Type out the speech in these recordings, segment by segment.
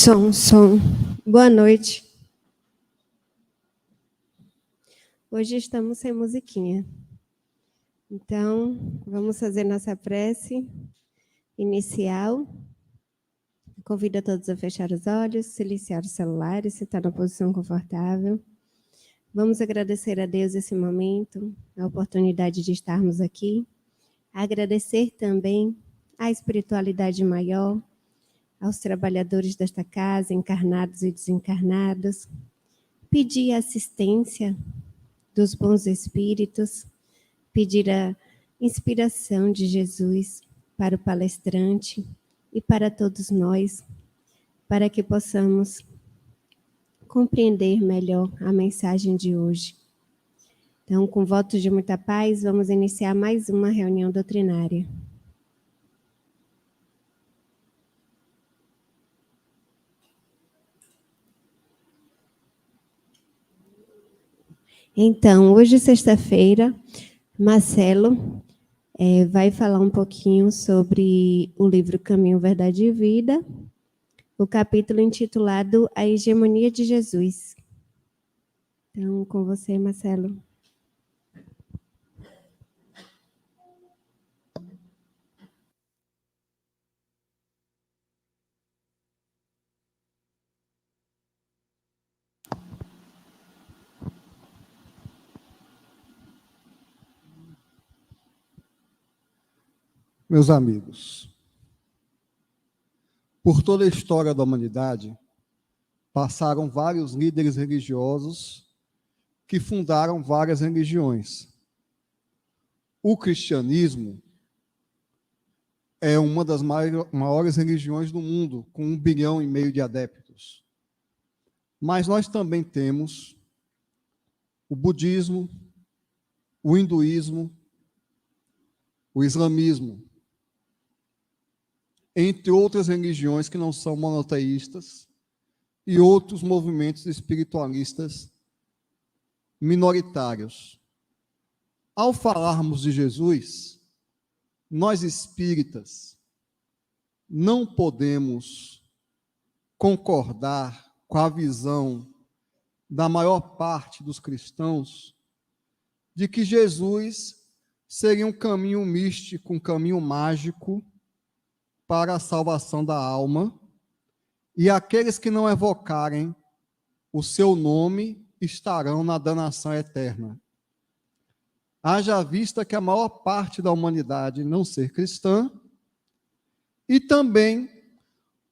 Som. Boa noite. Hoje estamos sem musiquinha. Então, vamos fazer nossa prece inicial. Convido a todos a fechar os olhos, silenciar os celulares, se está na posição confortável. Vamos agradecer a Deus esse momento, a oportunidade de estarmos aqui. Agradecer também à espiritualidade maior, aos trabalhadores desta casa, encarnados e desencarnados. Pedir a assistência dos bons espíritos, pedir a inspiração de Jesus para o palestrante e para todos nós, para que possamos compreender melhor a mensagem de hoje. Então, com votos de muita paz, vamos iniciar mais uma reunião doutrinária. Então, hoje, sexta-feira, Marcelo vai falar um pouquinho sobre o livro Caminho, Verdade e Vida, o capítulo intitulado A Hegemonia de Jesus. Então, com você, Marcelo. Meus amigos, por toda a história da humanidade, passaram vários líderes religiosos que fundaram várias religiões. O cristianismo é uma das maiores religiões do mundo, com 1,5 bilhão de adeptos. Mas nós também temos o budismo, o hinduísmo, o islamismo, entre outras religiões que não são monoteístas e outros movimentos espiritualistas minoritários. Ao falarmos de Jesus, nós espíritas não podemos concordar com a visão da maior parte dos cristãos de que Jesus seria um caminho místico, um caminho mágico para a salvação da alma, e aqueles que não evocarem o seu nome estarão na danação eterna. Haja vista que a maior parte da humanidade não ser cristã, e também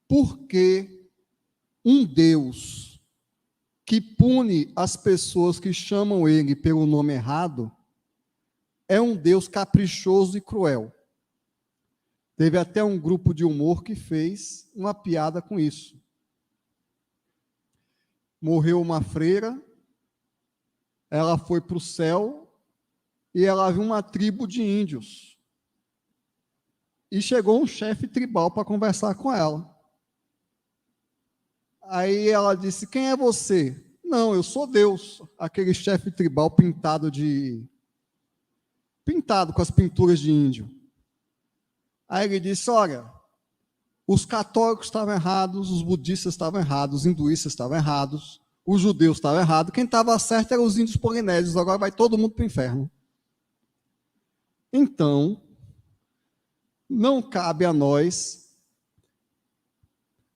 porque um Deus que pune as pessoas que chamam ele pelo nome errado é um Deus caprichoso e cruel. Teve até um grupo de humor que fez uma piada com isso. Morreu uma freira, ela foi para o céu e ela viu uma tribo de índios. E chegou um chefe tribal para conversar com ela. Aí ela disse: quem é você? Não, eu sou Deus. Aquele chefe tribal pintado com as pinturas de índio. Aí ele disse: olha, os católicos estavam errados, os budistas estavam errados, os hinduístas estavam errados, os judeus estavam errados, quem estava certo eram os índios polinésios, agora vai todo mundo para o inferno. Então, não cabe a nós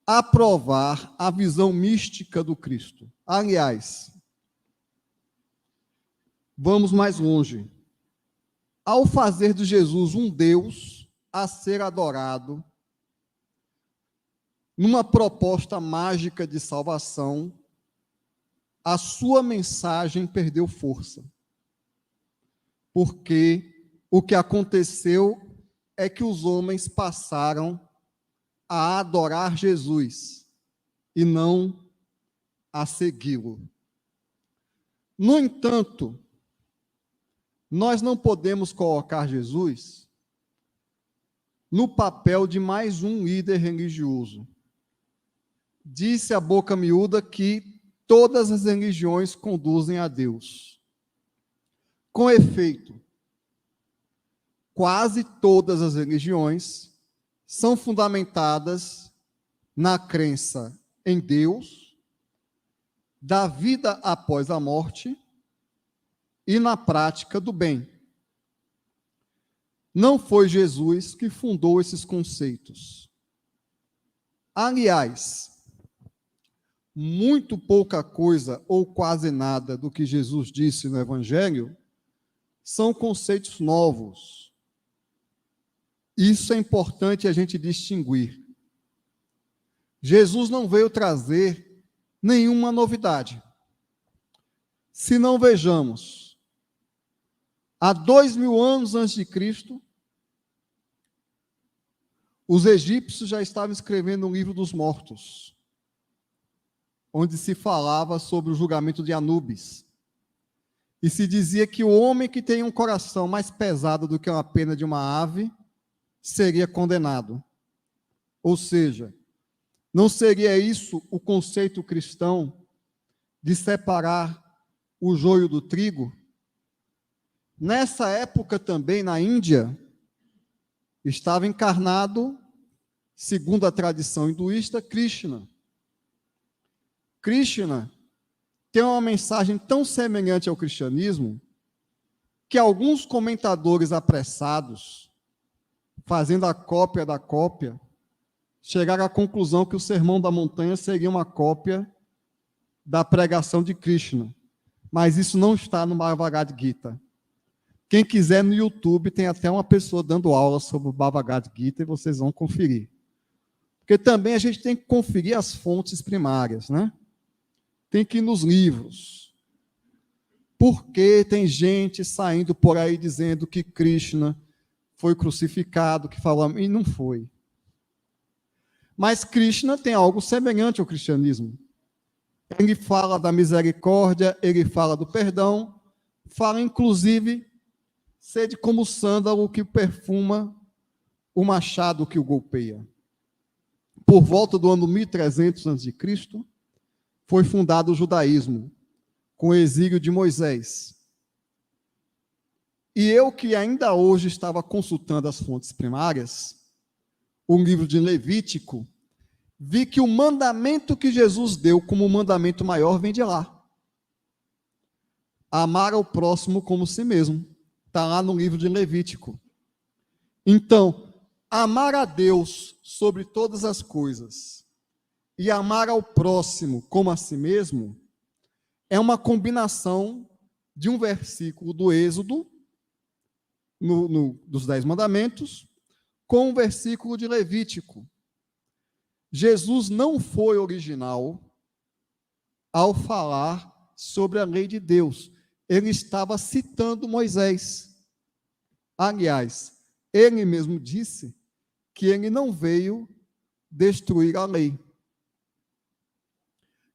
aprovar a visão mística do Cristo. Aliás, vamos mais longe. Ao fazer de Jesus um Deus a ser adorado, numa proposta mágica de salvação, a sua mensagem perdeu força. Porque o que aconteceu é que os homens passaram a adorar Jesus e não a segui-lo. No entanto, nós não podemos colocar Jesus no papel de mais um líder religioso. Disse a boca miúda que todas as religiões conduzem a Deus. Com efeito, quase todas as religiões são fundamentadas na crença em Deus, da vida após a morte e na prática do bem. Não foi Jesus que fundou esses conceitos. Aliás, muito pouca coisa ou quase nada do que Jesus disse no Evangelho são conceitos novos. Isso é importante a gente distinguir. Jesus não veio trazer nenhuma novidade. Se não vejamos, há 2000 anos antes de Cristo, os egípcios já estavam escrevendo o livro dos mortos, onde se falava sobre o julgamento de Anubis. E se dizia que o homem que tem um coração mais pesado do que uma pena de uma ave seria condenado. Ou seja, não seria isso o conceito cristão de separar o joio do trigo? Nessa época também, na Índia, estava encarnado, segundo a tradição hinduísta, Krishna. Krishna tem uma mensagem tão semelhante ao cristianismo que alguns comentadores apressados, fazendo a cópia da cópia, chegaram à conclusão que o Sermão da Montanha seria uma cópia da pregação de Krishna. Mas isso não está no Bhagavad Gita. Quem quiser no YouTube, tem até uma pessoa dando aula sobre o Bhagavad Gita e vocês vão conferir. Porque também a gente tem que conferir as fontes primárias, né? Tem que ir nos livros. Porque tem gente saindo por aí dizendo que Krishna foi crucificado, que falou, e não foi. Mas Krishna tem algo semelhante ao cristianismo. Ele fala da misericórdia, ele fala do perdão, fala inclusive, sede como o sândalo que perfuma o machado que o golpeia. Por volta do ano 1300 a.C., foi fundado o judaísmo, com o exílio de Moisés. E eu, que ainda hoje estava consultando as fontes primárias, o livro de Levítico, vi que o mandamento que Jesus deu como mandamento maior vem de lá. Amar ao próximo como si mesmo. Está lá no livro de Levítico. Então, amar a Deus sobre todas as coisas e amar ao próximo como a si mesmo é uma combinação de um versículo do Êxodo, dos 10 mandamentos, com um versículo de Levítico. Jesus não foi original ao falar sobre a lei de Deus. Ele estava citando Moisés. Aliás, ele mesmo disse que ele não veio destruir a lei.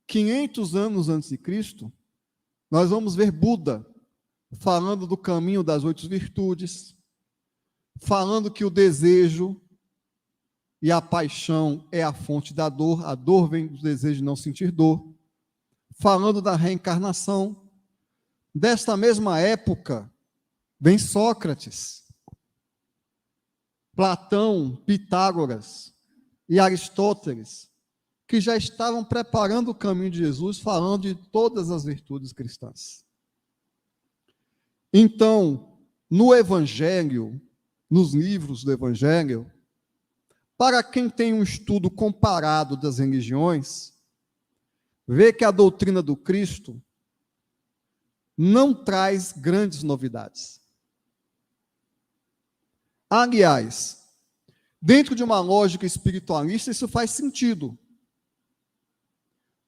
500 anos antes de Cristo, nós vamos ver Buda falando do caminho das 8 virtudes, falando que o desejo e a paixão é a fonte da dor, a dor vem do desejo de não sentir dor, falando da reencarnação. Desta mesma época, vem Sócrates, Platão, Pitágoras e Aristóteles, que já estavam preparando o caminho de Jesus, falando de todas as virtudes cristãs. Então, no Evangelho, nos livros do Evangelho, para quem tem um estudo comparado das religiões, vê que a doutrina do Cristo não traz grandes novidades. Aliás, dentro de uma lógica espiritualista, isso faz sentido.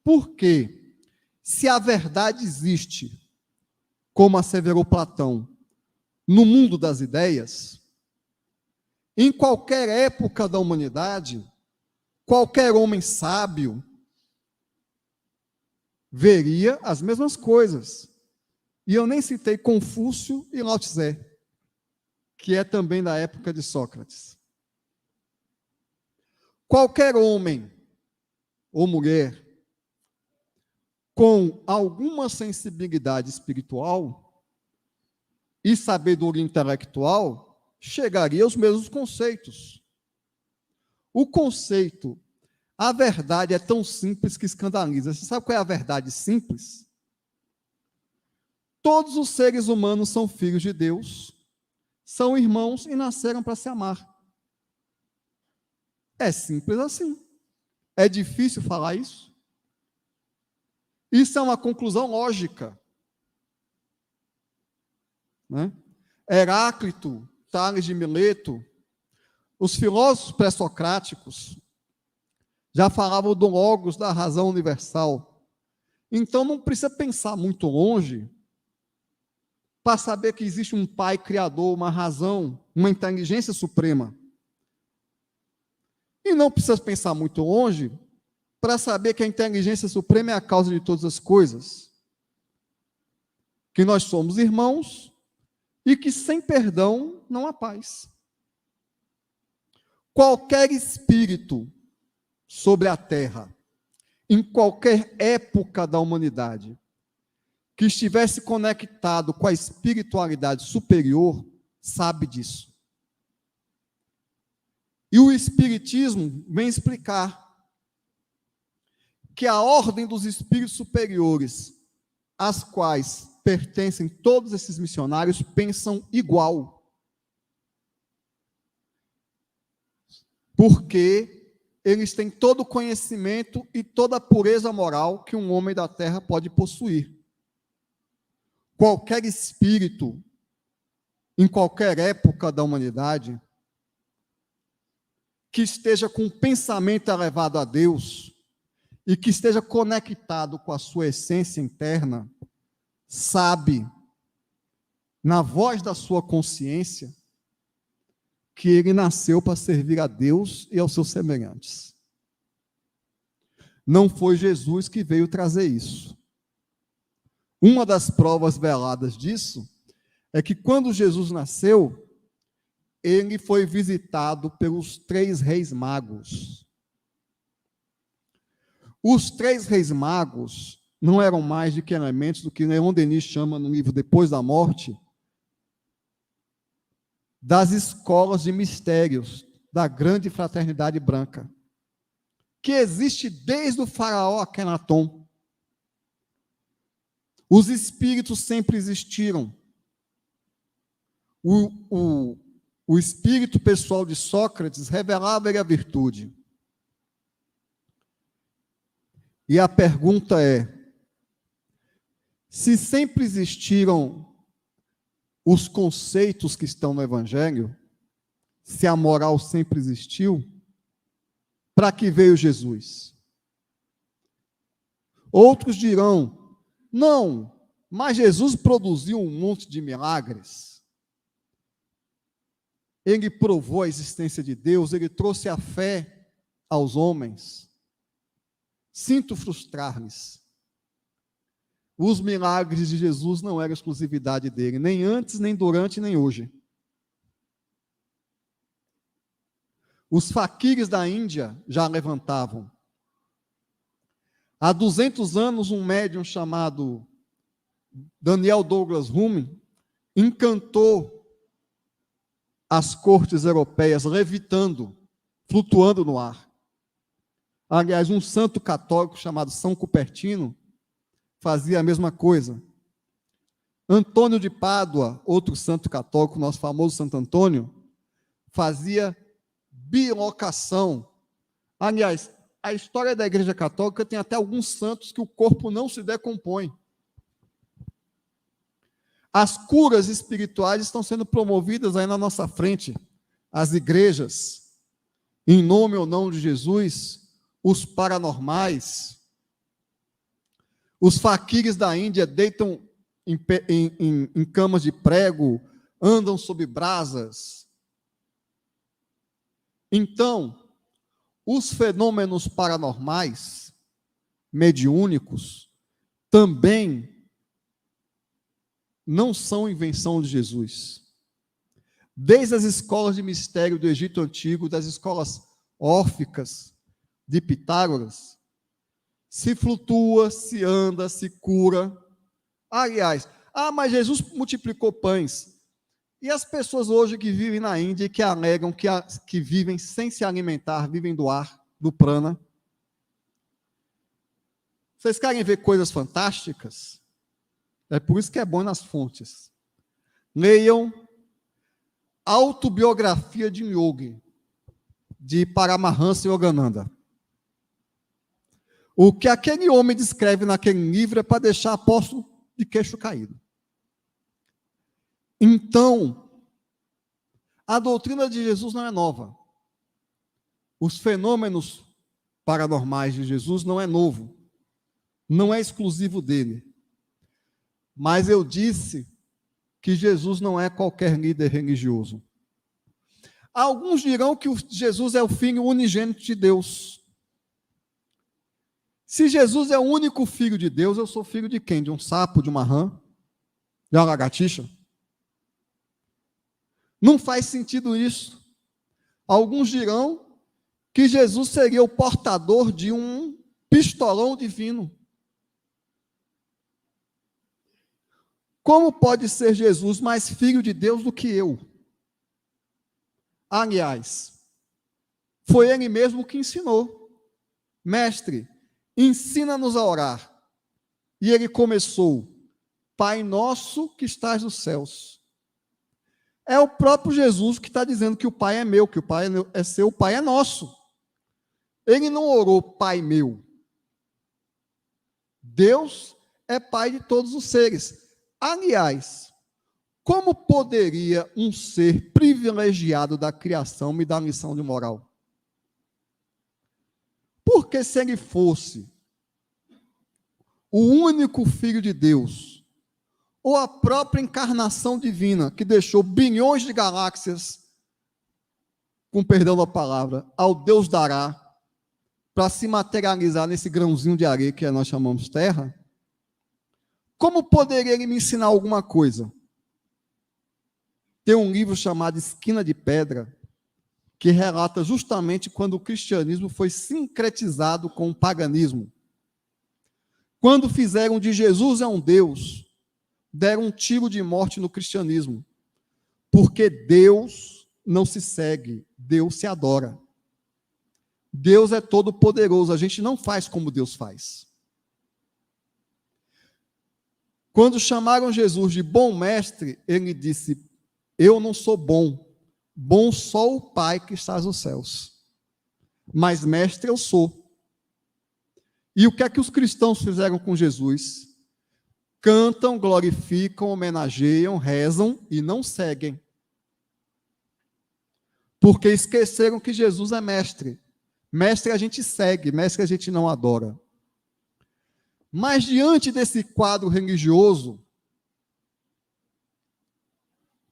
Porque, se a verdade existe, como asseverou Platão, no mundo das ideias, em qualquer época da humanidade, qualquer homem sábio veria as mesmas coisas. E eu nem citei Confúcio e Lao Tse, que é também da época de Sócrates. Qualquer homem ou mulher com alguma sensibilidade espiritual e sabedoria intelectual chegaria aos mesmos conceitos. O conceito A verdade é tão simples que escandaliza. Você sabe qual é a verdade simples? Todos os seres humanos são filhos de Deus, são irmãos e nasceram para se amar. É simples assim. É difícil falar isso? Isso é uma conclusão lógica. Né? Heráclito, Tales de Mileto, os filósofos pré-socráticos já falavam do logos, da razão universal. Então não precisa pensar muito longe para saber que existe um pai criador, uma razão, uma inteligência suprema. E não precisa pensar muito longe para saber que a inteligência suprema é a causa de todas as coisas. Que nós somos irmãos e que sem perdão não há paz. Qualquer espírito sobre a terra, em qualquer época da humanidade, que estivesse conectado com a espiritualidade superior, sabe disso. E o Espiritismo vem explicar que a ordem dos espíritos superiores, às quais pertencem todos esses missionários, pensam igual. Porque eles têm todo o conhecimento e toda a pureza moral que um homem da terra pode possuir. Qualquer espírito, em qualquer época da humanidade, que esteja com um pensamento elevado a Deus e que esteja conectado com a sua essência interna, sabe, na voz da sua consciência, que ele nasceu para servir a Deus e aos seus semelhantes. Não foi Jesus que veio trazer isso. Uma das provas veladas disso é que quando Jesus nasceu, ele foi visitado pelos 3 reis magos. Os 3 reis magos não eram mais do que elementos do que Leon Denis chama no livro Depois da Morte, das escolas de mistérios da grande fraternidade branca, que existe desde o faraó Akenaton. Os espíritos sempre existiram. O espírito pessoal de Sócrates revelava-lhe a virtude. E a pergunta é: se sempre existiram os conceitos que estão no Evangelho, se a moral sempre existiu, para que veio Jesus? Outros dirão: não, mas Jesus produziu um monte de milagres. Ele provou a existência de Deus, ele trouxe a fé aos homens. Sinto frustrar-lhes. Os milagres de Jesus não eram exclusividade dele, nem antes, nem durante, nem hoje. Os faquires da Índia já levantavam. Há 200 anos, um médium chamado Daniel Douglas Hume encantou as cortes europeias, levitando, flutuando no ar. Aliás, um santo católico chamado São Cupertino fazia a mesma coisa. Antônio de Pádua, outro santo católico, nosso famoso Santo Antônio, fazia bilocação. Aliás, a história da Igreja Católica tem até alguns santos que o corpo não se decompõe. As curas espirituais estão sendo promovidas aí na nossa frente. As igrejas, em nome ou não de Jesus, os paranormais, os faquires da Índia deitam em camas de prego, andam sob brasas. Então, os fenômenos paranormais, mediúnicos, também não são invenção de Jesus. Desde as escolas de mistério do Egito Antigo, das escolas órficas de Pitágoras, se flutua, se anda, se cura. Aliás, mas Jesus multiplicou pães. E as pessoas hoje que vivem na Índia e que alegam que vivem sem se alimentar, vivem do ar, do prana, Vocês querem ver coisas fantásticas? É por isso que é bom nas fontes. Leiam Autobiografia de um Yogi, de Paramahansa Yogananda. O que aquele homem descreve naquele livro é para deixar apóstolo de queixo caído. Então, a doutrina de Jesus não é nova. Os fenômenos paranormais de Jesus não é novo. Não é exclusivo dele. Mas eu disse que Jesus não é qualquer líder religioso. Alguns dirão que Jesus é o Filho unigênito de Deus. Se Jesus é o único Filho de Deus, eu sou filho de quem? De um sapo, de uma rã? De uma lagartixa? Não faz sentido isso. Alguns dirão que Jesus seria o portador de um pistolão divino. Como pode ser Jesus mais filho de Deus do que eu? Aliás, foi ele mesmo que ensinou. Mestre, ensina-nos a orar. E ele começou, Pai nosso que estás nos céus. É o próprio Jesus que está dizendo que o Pai é meu, que o Pai é seu, o Pai é nosso. Ele não orou, Pai meu. Deus é Pai de todos os seres. Aliás, como poderia um ser privilegiado da criação me dar lição de moral? Porque se ele fosse o único Filho de Deus, ou a própria encarnação divina, que deixou bilhões de galáxias, com perdão da palavra, ao Deus dará, para se materializar nesse grãozinho de areia que nós chamamos terra, como poderia ele me ensinar alguma coisa? Tem um livro chamado Esquina de Pedra, que relata justamente quando o cristianismo foi sincretizado com o paganismo. Quando fizeram de Jesus um Deus, deram um tiro de morte no cristianismo. Porque Deus não se segue, Deus se adora. Deus é todo poderoso, a gente não faz como Deus faz. Quando chamaram Jesus de bom mestre, ele disse, eu não sou bom, bom só o Pai que está nos céus, mas mestre eu sou. E o que é que os cristãos fizeram com Jesus? Cantam, glorificam, homenageiam, rezam e não seguem. Porque esqueceram que Jesus é mestre. Mestre a gente segue, mestre a gente não adora. Mas diante desse quadro religioso,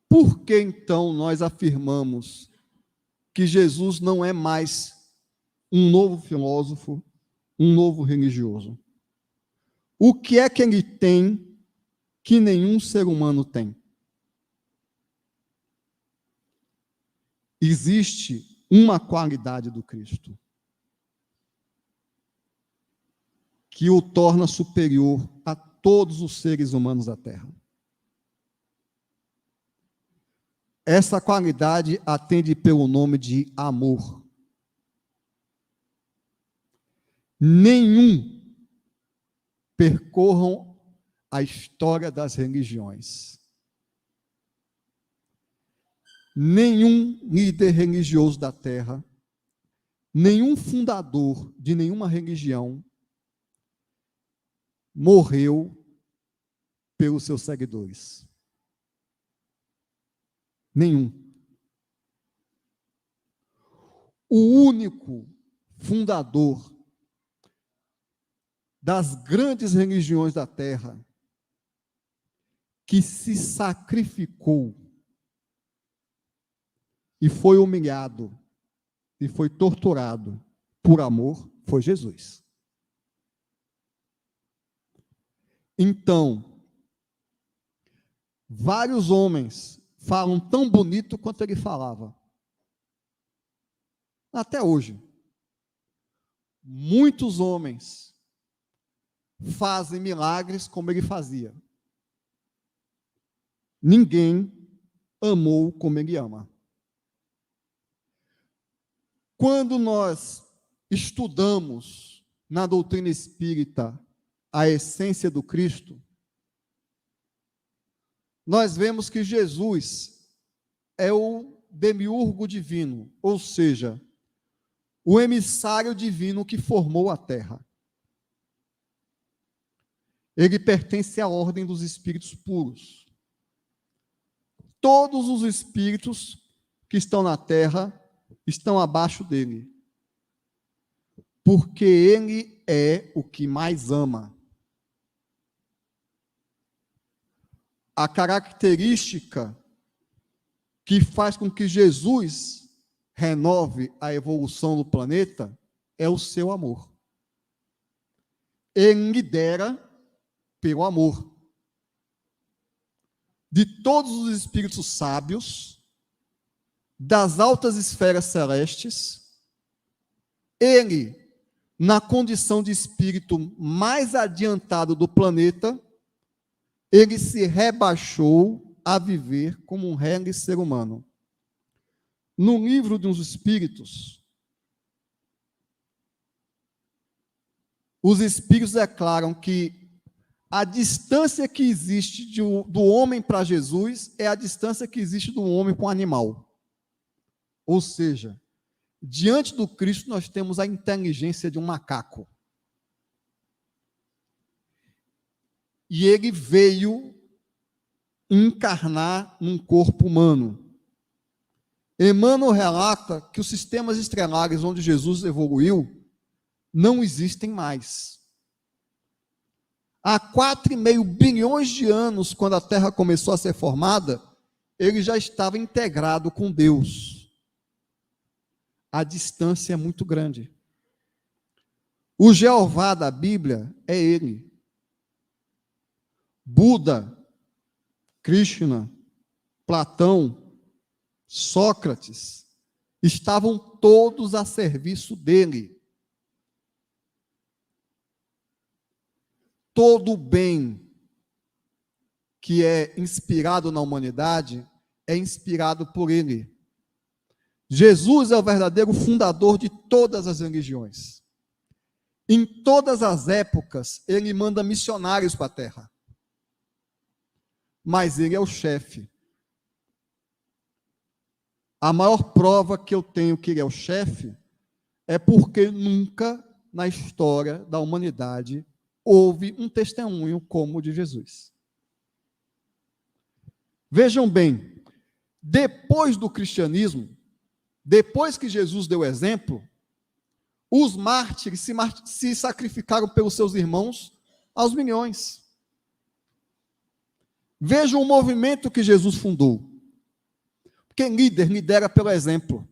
por que então nós afirmamos que Jesus não é mais um novo filósofo, um novo religioso? O que é que ele tem que nenhum ser humano tem? Existe uma qualidade do Cristo que o torna superior a todos os seres humanos da Terra. Essa qualidade atende pelo nome de amor. Percorram a história das religiões. Nenhum líder religioso da Terra, nenhum fundador de nenhuma religião morreu pelos seus seguidores. Nenhum. O único fundador das grandes religiões da Terra que se sacrificou e foi humilhado e foi torturado por amor foi Jesus. Então, vários homens falam tão bonito quanto ele falava. Até hoje. Muitos homens fazem milagres como ele fazia. Ninguém amou como ele ama. Quando nós estudamos na doutrina espírita a essência do Cristo, nós vemos que Jesus é o demiurgo divino, ou seja, o emissário divino que formou a terra. Ele pertence à ordem dos espíritos puros. Todos os espíritos que estão na terra estão abaixo dele, porque ele é o que mais ama. A característica que faz com que Jesus renove a evolução do planeta é o seu amor. Ele lidera pelo amor. De todos os espíritos sábios, das altas esferas celestes, ele, na condição de espírito mais adiantado do planeta, ele se rebaixou a viver como um regle ser humano. No livro dos Espíritos, os Espíritos declaram que a distância que existe do homem para Jesus é a distância que existe do homem para o animal. Ou seja, diante do Cristo nós temos a inteligência de um macaco. E ele veio encarnar num corpo humano. Emmanuel relata que os sistemas estelares onde Jesus evoluiu não existem mais. Há 4,5 bilhões de anos, quando a Terra começou a ser formada, ele já estava integrado com Deus. A distância é muito grande. O Jeová da Bíblia é ele. Buda, Krishna, Platão, Sócrates, estavam todos a serviço dele. Todo o bem que é inspirado na humanidade é inspirado por ele. Jesus é o verdadeiro fundador de todas as religiões. Em todas as épocas, ele manda missionários para a terra. Mas ele é o chefe. A maior prova que eu tenho que ele é o chefe é porque nunca na história da humanidade houve um testemunho como o de Jesus. Vejam bem, depois do cristianismo, depois que Jesus deu exemplo, os mártires se sacrificaram pelos seus irmãos aos milhões. Vejam o movimento que Jesus fundou. Porque líder lidera pelo exemplo.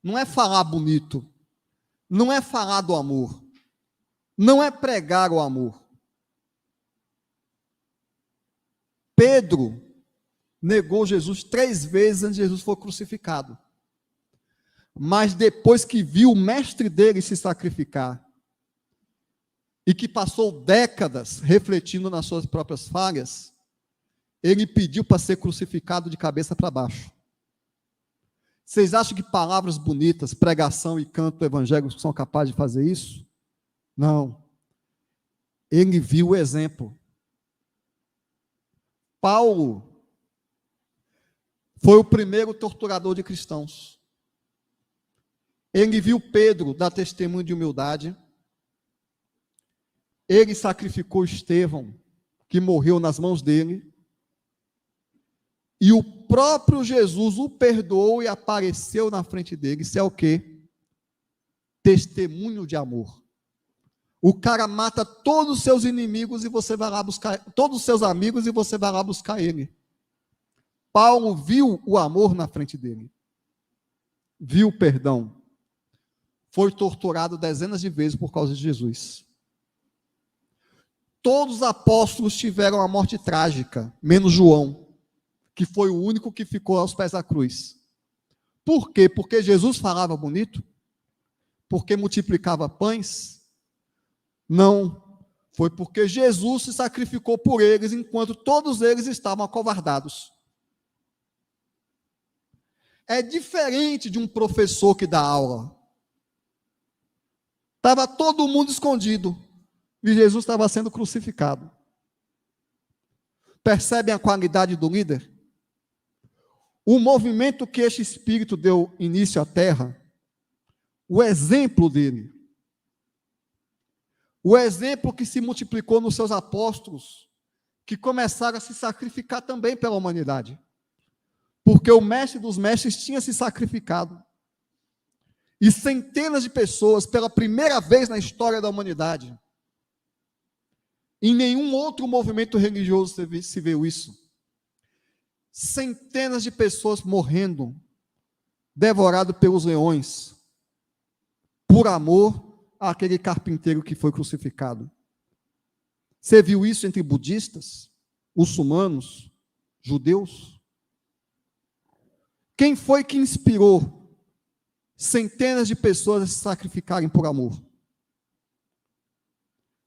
Não é falar bonito, não é falar do amor, não é pregar o amor. Pedro negou Jesus 3 vezes antes de Jesus for crucificado. Mas depois que viu o mestre dele se sacrificar, e que passou décadas refletindo nas suas próprias falhas, ele pediu para ser crucificado de cabeça para baixo. Vocês acham que palavras bonitas, pregação e canto evangélico são capazes de fazer isso? Não. Ele viu o exemplo. Paulo foi o primeiro torturador de cristãos. Ele viu Pedro dar testemunho de humildade. Ele sacrificou Estevão, que morreu nas mãos dele. E o próprio Jesus o perdoou e apareceu na frente dele. Isso é o quê? Testemunho de amor. O cara mata todos os seus inimigos e você vai lá buscar, todos os seus amigos e você vai lá buscar ele. Paulo viu o amor na frente dele. Viu o perdão. Foi torturado dezenas de vezes por causa de Jesus. Todos os apóstolos tiveram a morte trágica, menos João, que foi o único que ficou aos pés da cruz. Por quê? Porque Jesus falava bonito? Porque multiplicava pães? Não. Foi porque Jesus se sacrificou por eles, enquanto todos eles estavam acovardados. É diferente de um professor que dá aula. Estava todo mundo escondido. e Jesus estava sendo crucificado. Percebem a qualidade do líder? O movimento que este Espírito deu início à terra, o exemplo dele, o exemplo que se multiplicou nos seus apóstolos, que começaram a se sacrificar também pela humanidade. Porque o mestre dos mestres tinha se sacrificado. E centenas de pessoas, pela primeira vez na história da humanidade, em nenhum outro movimento religioso se viu isso. Centenas de pessoas morrendo, devorado pelos leões, por amor àquele carpinteiro que foi crucificado. Você viu isso entre budistas, muçulmanos, judeus? Quem foi que inspirou centenas de pessoas a se sacrificarem por amor?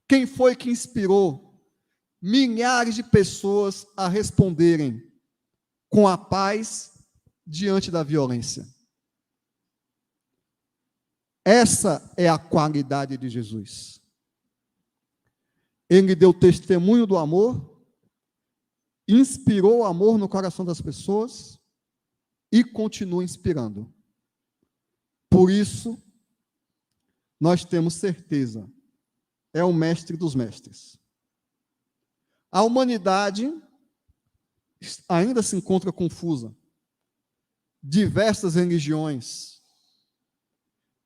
Quem foi que inspirou milhares de pessoas a responderem com a paz diante da violência? Essa é a qualidade de Jesus. Ele deu testemunho do amor, inspirou o amor no coração das pessoas e continua inspirando. Por isso, nós temos certeza, é o mestre dos mestres. A humanidade ainda se encontra confusa. Diversas religiões,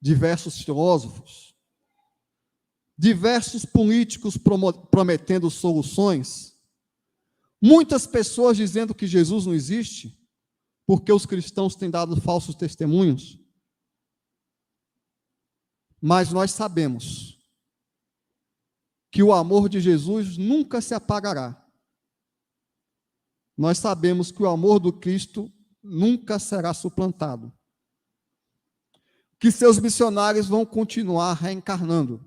diversos filósofos, diversos políticos prometendo soluções, muitas pessoas dizendo que Jesus não existe, porque os cristãos têm dado falsos testemunhos. Mas nós sabemos que o amor de Jesus nunca se apagará. Nós sabemos que o amor do Cristo nunca será suplantado. Que seus missionários vão continuar reencarnando.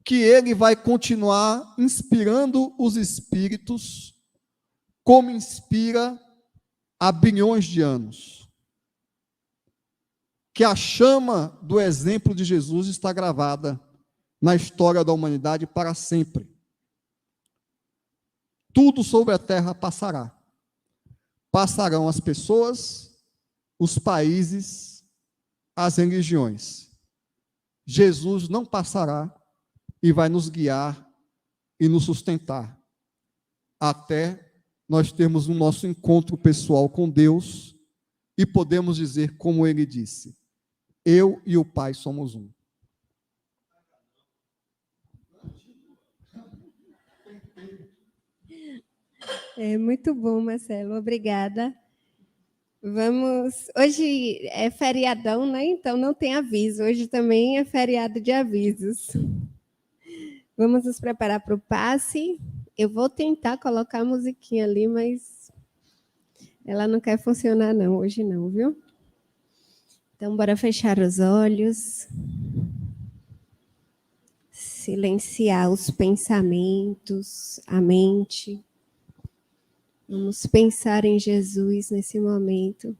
Que ele vai continuar inspirando os espíritos como inspira há bilhões de anos. Que a chama do exemplo de Jesus está gravada na história da humanidade para sempre. Tudo sobre a terra passará. Passarão as pessoas, os países, as religiões. Jesus não passará e vai nos guiar e nos sustentar até nós termos o nosso encontro pessoal com Deus e podemos dizer como ele disse: eu e o Pai somos um. É muito bom, Marcelo. Obrigada. Vamos. Hoje é feriadão, né? Então não tem aviso. Hoje também é feriado de avisos. Vamos nos preparar para o passe. Eu vou tentar colocar a musiquinha ali, mas ela não quer funcionar não, hoje não, viu? Então, bora fechar os olhos. Silenciar os pensamentos, a mente. Vamos pensar em Jesus nesse momento.